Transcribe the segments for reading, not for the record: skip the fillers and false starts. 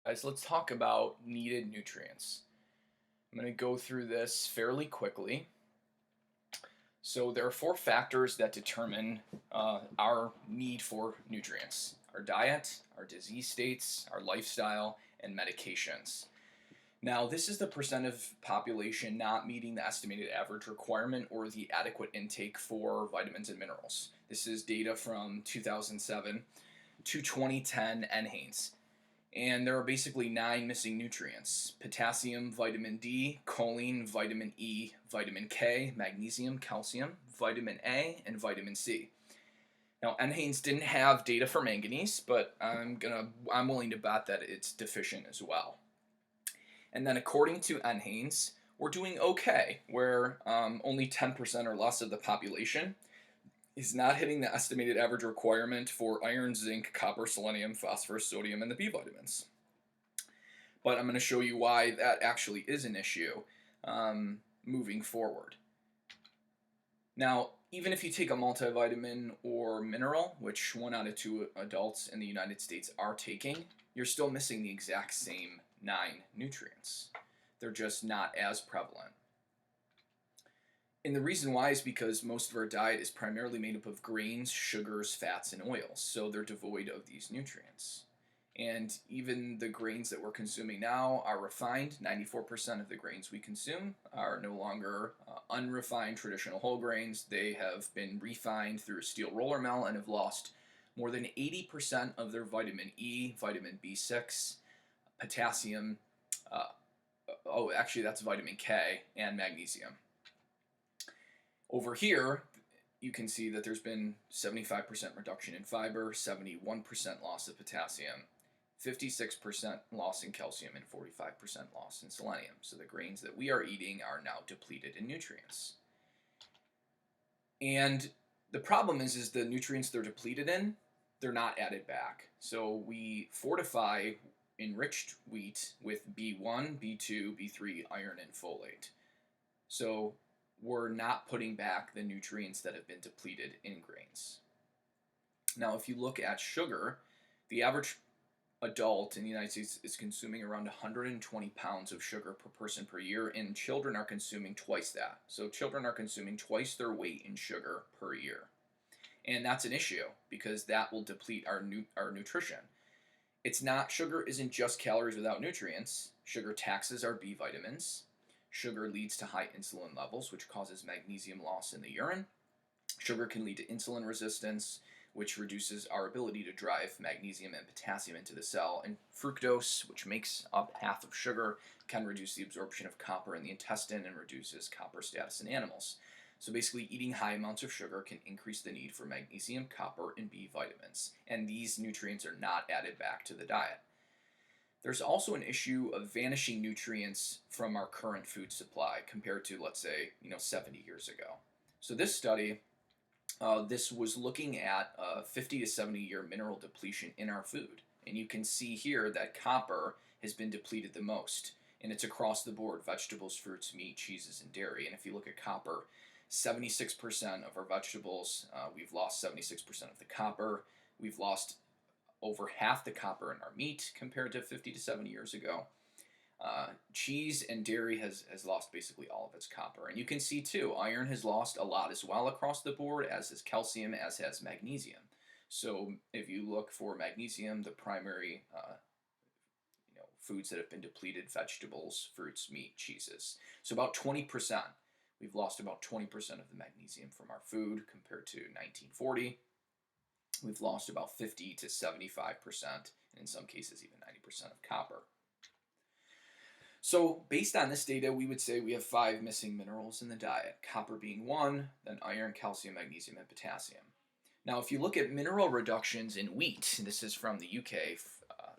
Guys, let's talk about needed nutrients. I'm going to go through this fairly quickly. So there are four factors that determine our need for nutrients: our diet, our disease states, our lifestyle, and medications. Now, this is the percent of population not meeting the estimated average requirement or the adequate intake for vitamins and minerals. This is data from 2007 to 2010 NHANES. And there are basically 9 missing nutrients: potassium, vitamin D, choline, vitamin E, vitamin K, magnesium, calcium, vitamin A, and vitamin C. Now, NHANES didn't have data for manganese, but I'm willing to bet that it's deficient as well. And then according to NHANES, we're doing okay, where only 10% or less of the population is not hitting the estimated average requirement for iron, zinc, copper, selenium, phosphorus, sodium, and the B vitamins. But I'm going to show you why that actually is an issue moving forward. Now, even if you take a multivitamin or mineral, which 1 out of 2 adults in the United States are taking, you're still missing the exact same 9 nutrients. They're just not as prevalent. And the reason why is because most of our diet is primarily made up of grains, sugars, fats, and oils, so they're devoid of these nutrients. And even the grains that we're consuming now are refined. 94% of the grains we consume are no longer unrefined traditional whole grains. They have been refined through a steel roller mill and have lost more than 80% of their vitamin E, vitamin B6, potassium, actually that's vitamin K, and magnesium. Over here, you can see that there's been 75% reduction in fiber, 71% loss of potassium, 56% loss in calcium, and 45% loss in selenium. So the grains that we are eating are now depleted in nutrients. And the problem is the nutrients they're depleted in, they're not added back. So we fortify enriched wheat with B1, B2, B3, iron, and folate. So we're not putting back the nutrients that have been depleted in grains. Now, if you look at sugar, the average adult in the United States is consuming around 120 pounds of sugar per person per year, and children are consuming twice that. So children are consuming twice their weight in sugar per year. And that's an issue because that will deplete our nutrition. Sugar isn't just calories without nutrients. Sugar taxes our B vitamins. Sugar leads to high insulin levels, which causes magnesium loss in the urine. Sugar can lead to insulin resistance, which reduces our ability to drive magnesium and potassium into the cell. And fructose, which makes up half of sugar, can reduce the absorption of copper in the intestine and reduces copper status in animals. So basically, eating high amounts of sugar can increase the need for magnesium, copper, and B vitamins. And these nutrients are not added back to the diet. There's also an issue of vanishing nutrients from our current food supply compared to, let's say, 70 years ago. So this study, this was looking at 50 to 70 year mineral depletion in our food. And you can see here that copper has been depleted the most. And it's across the board: vegetables, fruits, meat, cheeses, and dairy. And if you look at copper, 76% of our vegetables, we've lost 76% of the copper. We've lost over half the copper in our meat compared to 50 to 70 years ago. Cheese and dairy has lost basically all of its copper. And you can see too, iron has lost a lot as well across the board, as has calcium, as has magnesium. So if you look for magnesium, the primary foods that have been depleted: vegetables, fruits, meat, cheeses. So about 20%. We've lost about 20% of the magnesium from our food compared to 1940. We've lost about 50 to 75%, and in some cases even 90% of copper. So based on this data, we would say we have 5 missing minerals in the diet, copper being 1, then iron, calcium, magnesium, and potassium. Now, if you look at mineral reductions in wheat, this is from the UK,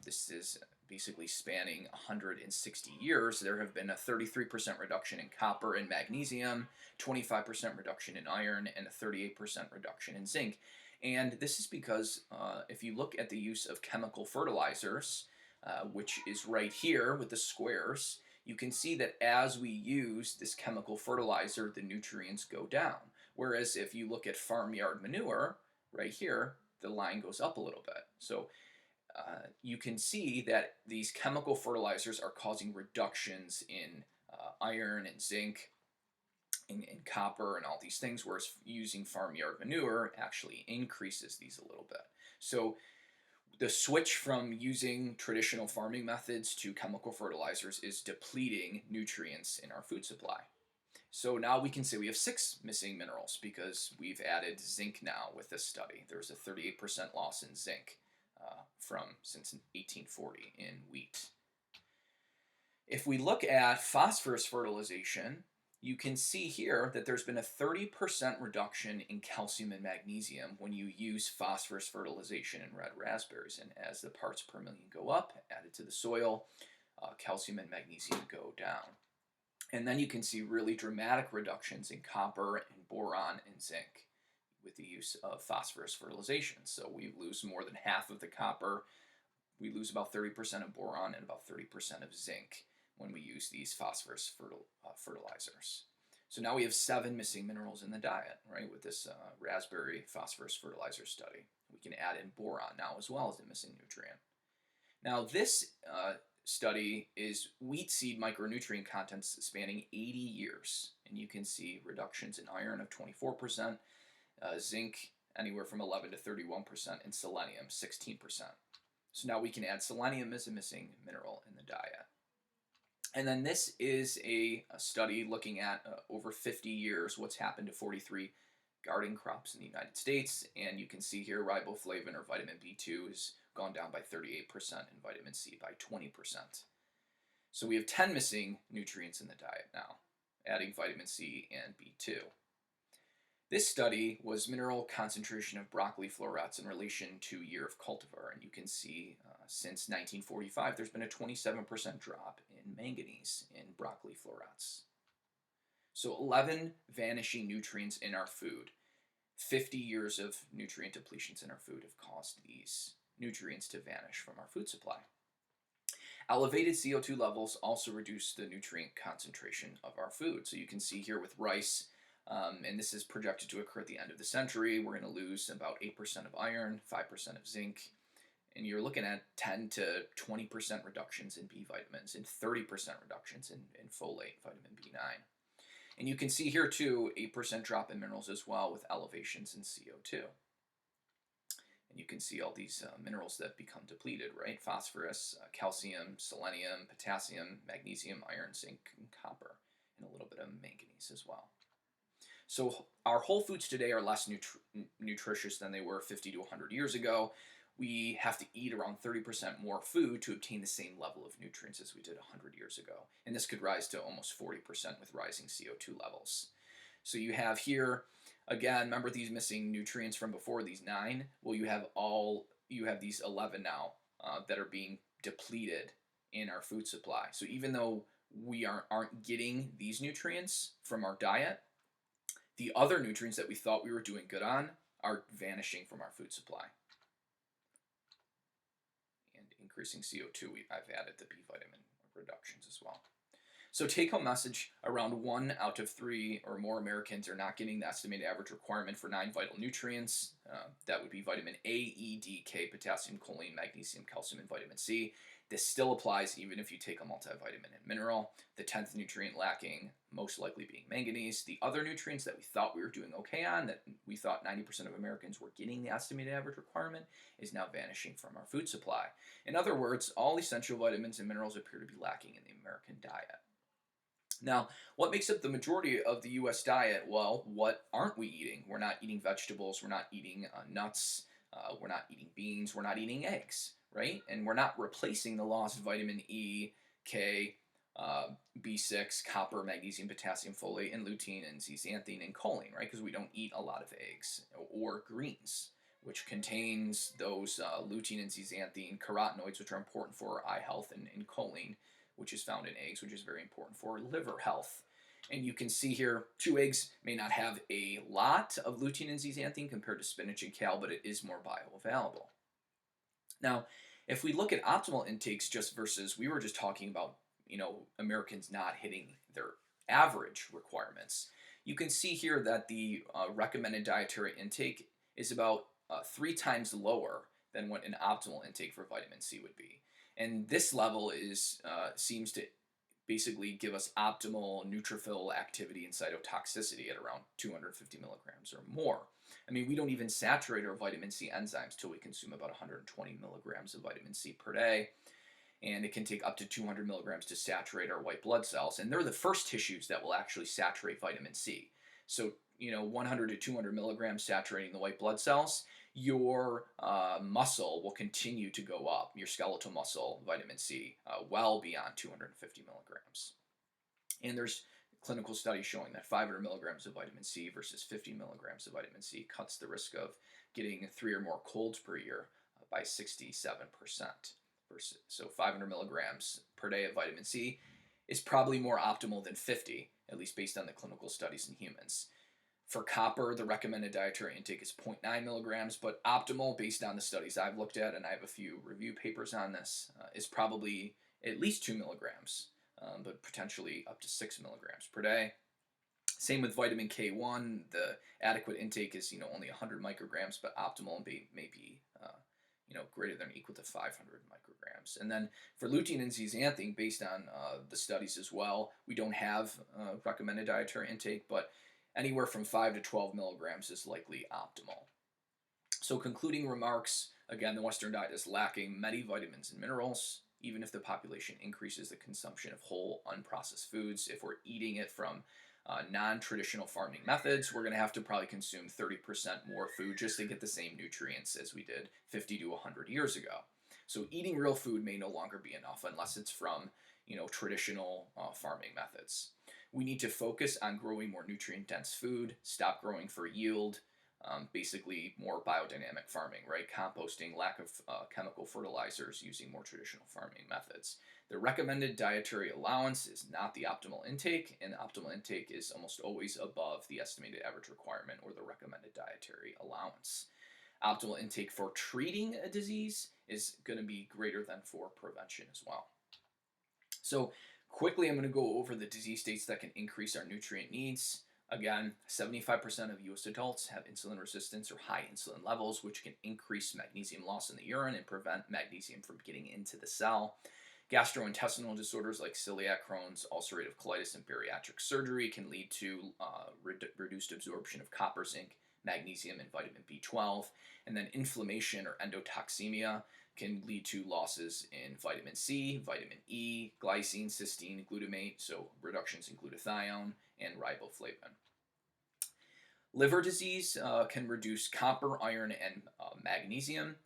this is basically spanning 160 years, there have been a 33% reduction in copper and magnesium, 25% reduction in iron, and a 38% reduction in zinc. And this is because if you look at the use of chemical fertilizers, which is right here with the squares, you can see that as we use this chemical fertilizer, the nutrients go down. Whereas if you look at farmyard manure, right here, the line goes up a little bit. So you can see that these chemical fertilizers are causing reductions in iron and zinc and copper and all these things, whereas using farmyard manure actually increases these a little bit. So the switch from using traditional farming methods to chemical fertilizers is depleting nutrients in our food supply. So now we can say we have 6 missing minerals because we've added zinc now with this study. There's a 38% loss in zinc since 1840 in wheat. If we look at phosphorus fertilization, you can see here that there's been a 30% reduction in calcium and magnesium when you use phosphorus fertilization in red raspberries. And as the parts per million go up, added to the soil, calcium and magnesium go down. And then you can see really dramatic reductions in copper and boron and zinc with the use of phosphorus fertilization. So we lose more than half of the copper, we lose about 30% of boron and about 30% of zinc when we use these phosphorus fertilizers. So now we have 7 missing minerals in the diet, right, with this raspberry phosphorus fertilizer study. We can add in boron now as well as a missing nutrient. Now this study is wheat seed micronutrient contents spanning 80 years, and you can see reductions in iron of 24%, zinc anywhere from 11 to 31%, and selenium 16%. So now we can add selenium as a missing mineral in the diet. And then this is a study looking at over 50 years what's happened to 43 garden crops in the United States, and you can see here riboflavin or vitamin B2 has gone down by 38% and vitamin C by 20%. So we have 10 missing nutrients in the diet now, adding vitamin C and B2. This study was mineral concentration of broccoli florets in relation to year of cultivar, and you can see since 1945 there's been a 27% drop in manganese in broccoli florets. So 11 vanishing nutrients in our food. 50 years of nutrient depletions in our food have caused these nutrients to vanish from our food supply. Elevated CO2 levels also reduce the nutrient concentration of our food. So you can see here with rice, and this is projected to occur at the end of the century, we're going to lose about 8% of iron, 5% of zinc, and you're looking at 10 to 20% reductions in B vitamins and 30% reductions in folate, vitamin B9. And you can see here too, 8% drop in minerals as well with elevations in CO2. And you can see all these minerals that become depleted, right? Phosphorus, calcium, selenium, potassium, magnesium, iron, zinc, and copper, and a little bit of manganese as well. So our whole foods today are less nutritious than they were 50 to 100 years ago. We have to eat around 30% more food to obtain the same level of nutrients as we did 100 years ago. And this could rise to almost 40% with rising CO2 levels. So you have here, again, remember these missing nutrients from before, these 9? Well, you have these 11 now that are being depleted in our food supply. So even though we aren't getting these nutrients from our diet, the other nutrients that we thought we were doing good on are vanishing from our food supply. And increasing CO2, I've added the B vitamin reductions as well. So take-home message, around 1 out of 3 or more Americans are not getting the estimated average requirement for 9 vital nutrients. That would be vitamin A, E, D, K, potassium, choline, magnesium, calcium, and vitamin C. This still applies even if you take a multivitamin and mineral. The 10th nutrient lacking, most likely being manganese. The other nutrients that we thought we were doing okay on, that we thought 90% of Americans were getting the estimated average requirement, is now vanishing from our food supply. In other words, all essential vitamins and minerals appear to be lacking in the American diet. Now, what makes up the majority of the U.S. diet? Well, what aren't we eating? We're not eating vegetables, we're not eating nuts, we're not eating beans, we're not eating eggs, right? And we're not replacing the lost vitamin E, K, B6, copper, magnesium, potassium, folate, and lutein, and zeaxanthin, and choline, right? Because we don't eat a lot of eggs or greens, which contains those lutein and zeaxanthin, carotenoids, which are important for eye health, and choline, which is found in eggs, which is very important for liver health. And you can see here, 2 eggs may not have a lot of lutein and zeaxanthin compared to spinach and kale, but it is more bioavailable. Now, if we look at optimal intakes just versus, we were just talking about, Americans not hitting their average requirements, you can see here that the recommended dietary intake is about 3 times lower than what an optimal intake for vitamin C would be. And this level is seems to basically give us optimal neutrophil activity and cytotoxicity at around 250 milligrams or more. I mean, we don't even saturate our vitamin C enzymes till we consume about 120 milligrams of vitamin C per day. And it can take up to 200 milligrams to saturate our white blood cells. And they're the first tissues that will actually saturate vitamin C. So, 100 to 200 milligrams saturating the white blood cells, your muscle will continue to go up, your skeletal muscle, vitamin C, well beyond 250 milligrams. And there's clinical studies showing that 500 milligrams of vitamin C versus 50 milligrams of vitamin C cuts the risk of getting 3 or more colds per year by 67%. So 500 milligrams per day of vitamin C is probably more optimal than 50, at least based on the clinical studies in humans. For copper, the recommended dietary intake is 0.9 milligrams, but optimal, based on the studies I've looked at, and I have a few review papers on this, is probably at least 2 milligrams, but potentially up to 6 milligrams per day. Same with vitamin K1. The adequate intake is only 100 micrograms, but optimal may be greater than or equal to 500 micrograms. And then for lutein and zeaxanthin, based on the studies as well, we don't have recommended dietary intake, but anywhere from 5 to 12 milligrams is likely optimal. So concluding remarks, again, the Western diet is lacking many vitamins and minerals. Even if the population increases the consumption of whole, unprocessed foods, if we're eating it from non-traditional farming methods, we're going to have to probably consume 30% more food just to get the same nutrients as we did 50 to 100 years ago. So eating real food may no longer be enough unless it's from traditional farming methods. We need to focus on growing more nutrient-dense food, stop growing for yield, basically more biodynamic farming, right? Composting, lack of chemical fertilizers, using more traditional farming methods. The recommended dietary allowance is not the optimal intake, and the optimal intake is almost always above the estimated average requirement or the recommended dietary allowance. Optimal intake for treating a disease is going to be greater than for prevention as well. So quickly, I'm going to go over the disease states that can increase our nutrient needs. Again, 75% of U.S. adults have insulin resistance or high insulin levels, which can increase magnesium loss in the urine and prevent magnesium from getting into the cell. Gastrointestinal disorders like celiac, Crohn's, ulcerative colitis, and bariatric surgery can lead to reduced absorption of copper, zinc, magnesium, and vitamin B12. And then inflammation or endotoxemia can lead to losses in vitamin C, vitamin E, glycine, cysteine, glutamate, so reductions in glutathione, and riboflavin. Liver disease can reduce copper, iron, and magnesium.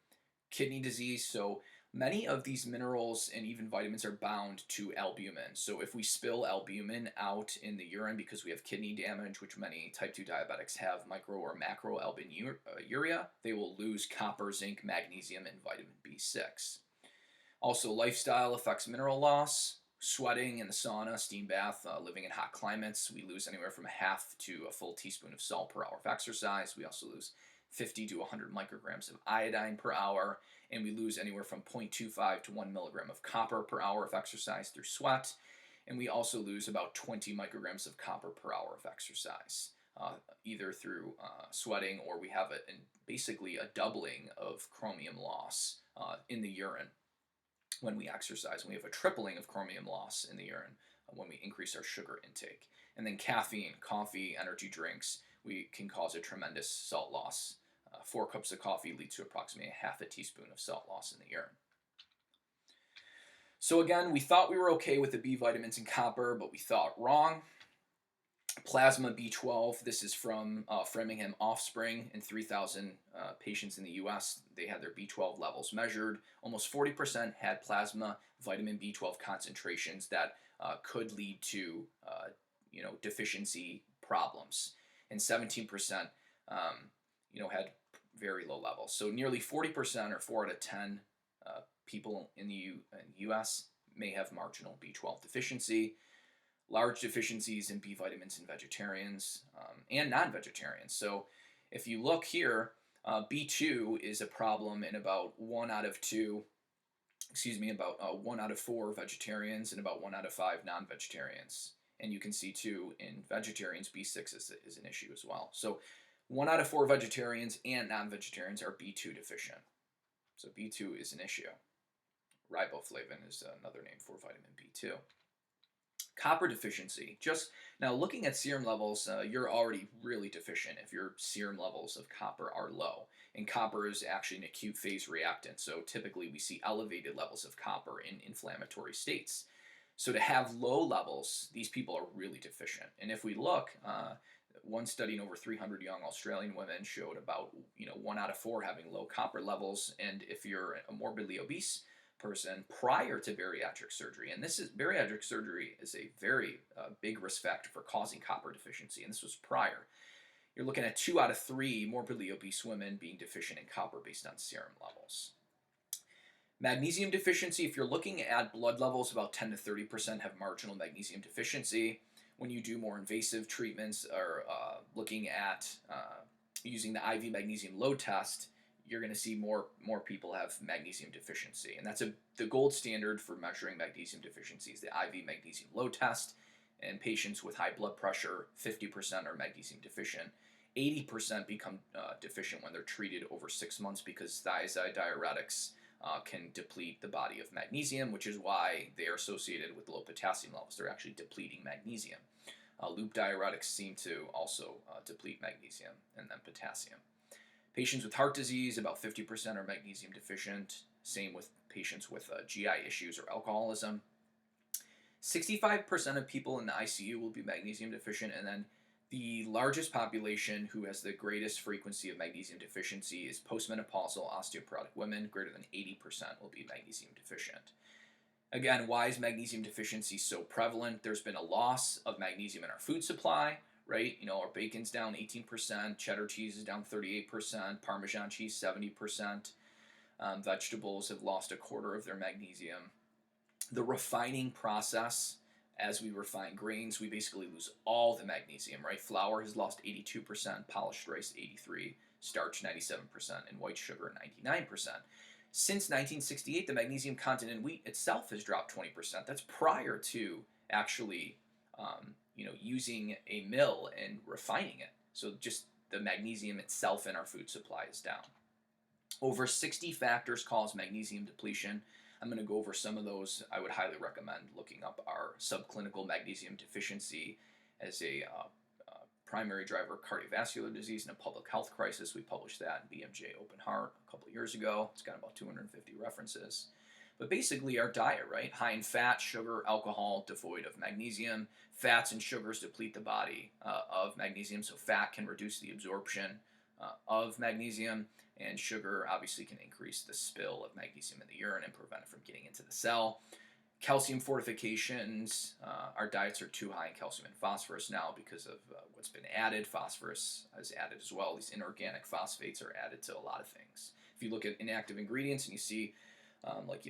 Kidney disease, so many of these minerals and even vitamins are bound to albumin. So if we spill albumin out in the urine because we have kidney damage, which many type 2 diabetics have micro or macroalbuminuria, they will lose copper, zinc, magnesium, and vitamin B6. Also, lifestyle affects mineral loss. Sweating in the sauna, steam bath, living in hot climates, we lose anywhere from a half to a full teaspoon of salt per hour of exercise. We also lose 50 to 100 micrograms of iodine per hour, and we lose anywhere from 0.25 to 1 milligram of copper per hour of exercise through sweat, and we also lose about 20 micrograms of copper per hour of exercise, either through sweating, or we have basically a doubling of chromium loss in the urine when we exercise, and we have a tripling of chromium loss in the urine when we increase our sugar intake. And then caffeine, coffee, energy drinks, we can cause a tremendous salt loss. 4 cups of coffee leads to approximately a half a teaspoon of salt loss in the urine. So again, we thought we were okay with the B vitamins and copper, but we thought wrong. Plasma B12, this is from Framingham Offspring, and 3,000 patients in the U.S. They had their B12 levels measured. Almost 40% had plasma vitamin B12 concentrations that could lead to deficiency problems, and 17% had very low levels. So nearly 40%, or 4 out of 10 people in the U.S. may have marginal B12 deficiency. Large deficiencies in B vitamins in vegetarians and non-vegetarians. So if you look here, B2 is a problem in about 1 out of 4 vegetarians and about 1 out of 5 non-vegetarians. And you can see too, in vegetarians, B6 is an issue as well. So 1 out of 4 vegetarians and non-vegetarians are B2 deficient. So B2 is an issue. Riboflavin is another name for vitamin B2. Copper deficiency. Just now looking at serum levels, you're already really deficient if your serum levels of copper are low. And copper is actually an acute phase reactant, so typically we see elevated levels of copper in inflammatory states. So to have low levels, these people are really deficient. And if we look, one study in over 300 young Australian women showed about 1 out of 4 having low copper levels. And if you're a morbidly obese person prior to bariatric surgery, and bariatric surgery is a very big risk factor for causing copper deficiency, and this was prior. You're looking at 2 out of 3 morbidly obese women being deficient in copper based on serum levels. Magnesium deficiency, if you're looking at blood levels, about 10 to 30% have marginal magnesium deficiency. When you do more invasive treatments or looking at using the IV magnesium load test, you're going to see more people have magnesium deficiency. And that's the gold standard for measuring magnesium deficiency is the IV magnesium load test. And patients with high blood pressure, 50% are magnesium deficient. 80% become deficient when they're treated over 6 months because thiazide diuretics can deplete the body of magnesium, which is why they are associated with low potassium levels. They're actually depleting magnesium. Loop diuretics seem to also deplete magnesium and then potassium. Patients with heart disease, about 50% are magnesium deficient. Same with patients with GI issues or alcoholism. 65% of people in the ICU will be magnesium deficient, and then the largest population who has the greatest frequency of magnesium deficiency is postmenopausal osteoporotic women. Greater than 80% will be magnesium deficient. Again, why is magnesium deficiency so prevalent? There's been a loss of magnesium in our food supply, right? Our bacon's down 18%, cheddar cheese is down 38%, Parmesan cheese 70%. Vegetables have lost a quarter of their magnesium. The refining process, as we refine grains, we basically lose all the magnesium, right? Flour has lost 82%, polished rice 83%, starch 97%, and white sugar 99%. Since 1968, the magnesium content in wheat itself has dropped 20%. That's prior to actually, using a mill and refining it. So just the magnesium itself in our food supply is down. Over 60 factors cause magnesium depletion. I'm going to go over some of those. I would highly recommend looking up our subclinical magnesium deficiency as a primary driver of cardiovascular disease and a public health crisis. We published that in BMJ Open Heart a couple of years ago. It's got about 250 references. But basically our diet, right? High in fat, sugar, alcohol, devoid of magnesium. Fats and sugars deplete the body of magnesium, so fat can reduce the absorption of magnesium, and sugar obviously can increase the spill of magnesium in the urine and prevent it from getting into the cell. Calcium fortifications, our diets are too high in calcium and phosphorus now because of what's been added. Phosphorus is added as well. These inorganic phosphates are added to a lot of things. If you look at inactive ingredients and you see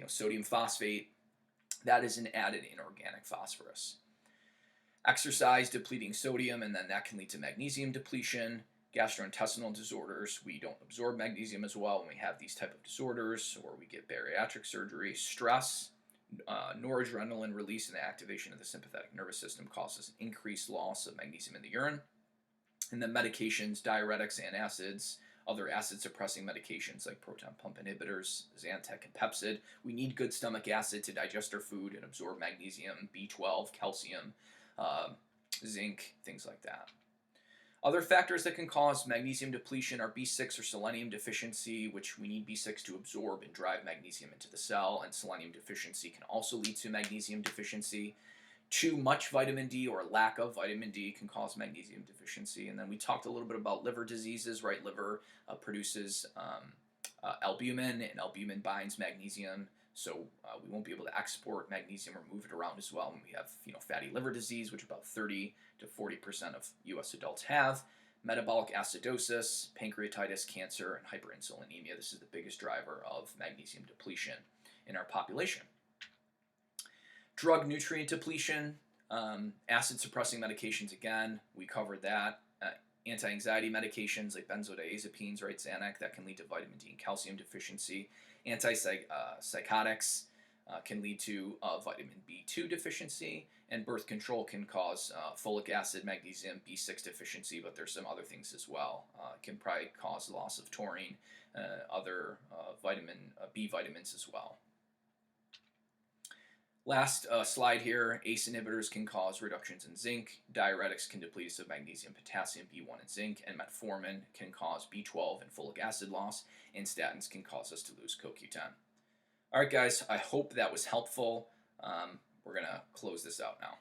sodium phosphate, that is an added inorganic phosphorus. Exercise depleting sodium, and then that can lead to magnesium depletion. Gastrointestinal disorders, we don't absorb magnesium as well when we have these type of disorders, or we get bariatric surgery. Stress, noradrenaline release and the activation of the sympathetic nervous system causes increased loss of magnesium in the urine. And then medications, diuretics, antacids, other acid-suppressing medications like proton pump inhibitors, Zantac and Pepsid. We need good stomach acid to digest our food and absorb magnesium, B12, calcium, zinc, things like that. Other factors that can cause magnesium depletion are B6 or selenium deficiency, which we need B6 to absorb and drive magnesium into the cell, and selenium deficiency can also lead to magnesium deficiency. Too much vitamin D or lack of vitamin D can cause magnesium deficiency. And then we talked a little bit about liver diseases, right? Liver produces albumin, and albumin binds magnesium. So we won't be able to export magnesium or move it around as well when we have fatty liver disease, which about 30 to 40% of U.S. adults have. Metabolic acidosis, pancreatitis, cancer, and hyperinsulinemia. This is the biggest driver of magnesium depletion in our population. Drug nutrient depletion, acid-suppressing medications, again, we covered that. Anti-anxiety medications like benzodiazepines, right, Xanax, that can lead to vitamin D and calcium deficiency. Antipsychotics, can lead to vitamin B2 deficiency, and birth control can cause folic acid, magnesium, B6 deficiency, but there's some other things as well. It can probably cause loss of taurine, other B vitamins as well. Last slide here, ACE inhibitors can cause reductions in zinc, diuretics can deplete us of magnesium, potassium, B1, and zinc, and metformin can cause B12 and folic acid loss, and statins can cause us to lose CoQ10. All right, guys, I hope that was helpful. We're going to close this out now.